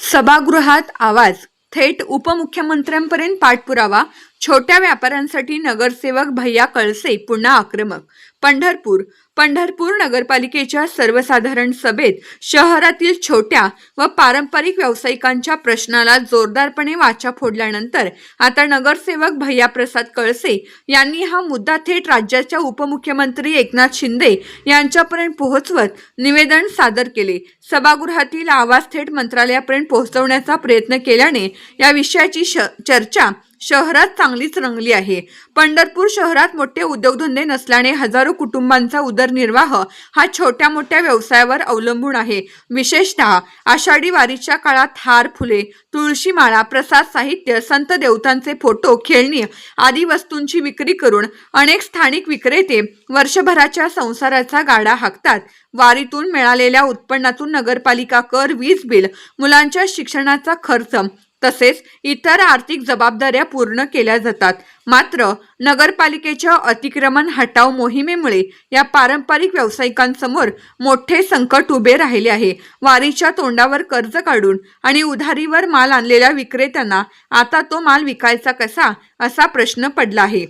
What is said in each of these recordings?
सभागृहात आवाज थेट उपमुख्यमंत्र्यांपर्यंत पाठपुरावा। छोट्या व्यापाऱ्यांसाठी नगरसेवक भैया कळसे पुन्हा आक्रमक। पंढरपूर नगरपालिकेच्या सर्वसाधारण सभेत शहरातील छोट्या व पारंपरिक व्यावसायिकांच्या प्रश्नाला जोरदारपणे वाचा फोडल्यानंतर आता नगरसेवक भैया प्रसाद कळसे यांनी हा मुद्दा थेट राज्याच्या उपमुख्यमंत्री एकनाथ शिंदे यांच्यापर्यंत पोहोचवत निवेदन सादर केले। सभागृहातील आवाज थेट मंत्रालयापर्यंत पोहोचवण्याचा प्रयत्न केल्याने या विषयाची चर्चा शहरात चांगलीच रंगली आहे। पंढरपूर शहरात मोठे उद्योगधंदे नसल्याने हजारो कुटुंबांचा उदरनिर्वाह हा छोट्या मोठ्या व्यवसायावर अवलंबून आहे। विशेषतः आषाढी वारीच्या काळात हार, फुले, तुळशी माळा, प्रसाद साहित्य, संत देवतांचे फोटो, खेळणी आदी वस्तूंची विक्री करून अनेक स्थानिक विक्रेते वर्षभराच्या संसाराचा गाडा हाकतात। वारीतून मिळालेल्या उत्पन्नातून नगरपालिका कर, वीज बिल, मुलांच्या शिक्षणाचा खर्च तसेच इतर आर्थिक जबाबदाऱ्या पूर्ण केल्या जातात। मात्र नगरपालिकेच्या अतिक्रमण हटाव मोहिमेमुळे या पारंपरिक व्यावसायिकांसमोर मोठे संकट उभे राहिले आहे। वारीच्या तोंडावर कर्ज काढून आणि उधारीवर माल आणलेल्या विक्रेत्यांना आता तो माल विकायचा कसा असा प्रश्न पडला आहे।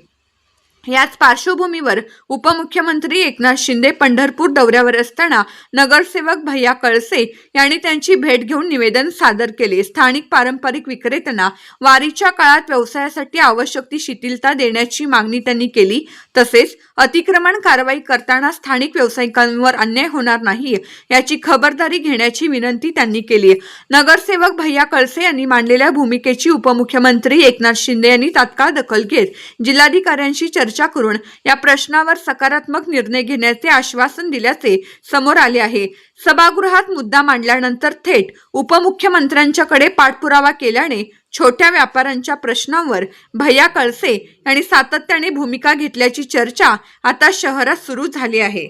याच पार्श्वभूमीवर उपमुख्यमंत्री एकनाथ शिंदे पंढरपूर दौऱ्यावर असताना नगरसेवक भैया कळसे यांनी त्यांची भेट घेऊन निवेदन सादर केले। स्थानिक पारंपरिक विक्रेत्यांना वारीच्या काळात व्यवसायासाठी आवश्यक ती शिथिलता देण्याची मागणी त्यांनी केली। तसेच अतिक्रमण कारवाई करताना स्थानिक व्यावसायिकांवर अन्याय होणार नाही याची खबरदारी घेण्याची विनंती त्यांनी केली। नगरसेवक भैया कळसे यांनी मांडलेल्या भूमिकेची उपमुख्यमंत्री एकनाथ शिंदे यांनी तात्काळ दखल घेत जिल्हाधिकाऱ्यांशी चर्चा करून या प्रश्नावर सकारात्मक निर्णय घेण्याचे आश्वासन दिल्याचे समोर आले आहे। सभागृहात मुद्दा मांडल्यानंतर थेट उपमुख्यमंत्र्यांच्याकडे पाठपुरावा केल्याने छोट्या व्यापाऱ्यांच्या प्रश्नांवर भैया कळसे यांनी सातत्याने भूमिका घेतल्याची चर्चा आता शहरात सुरू झाली आहे।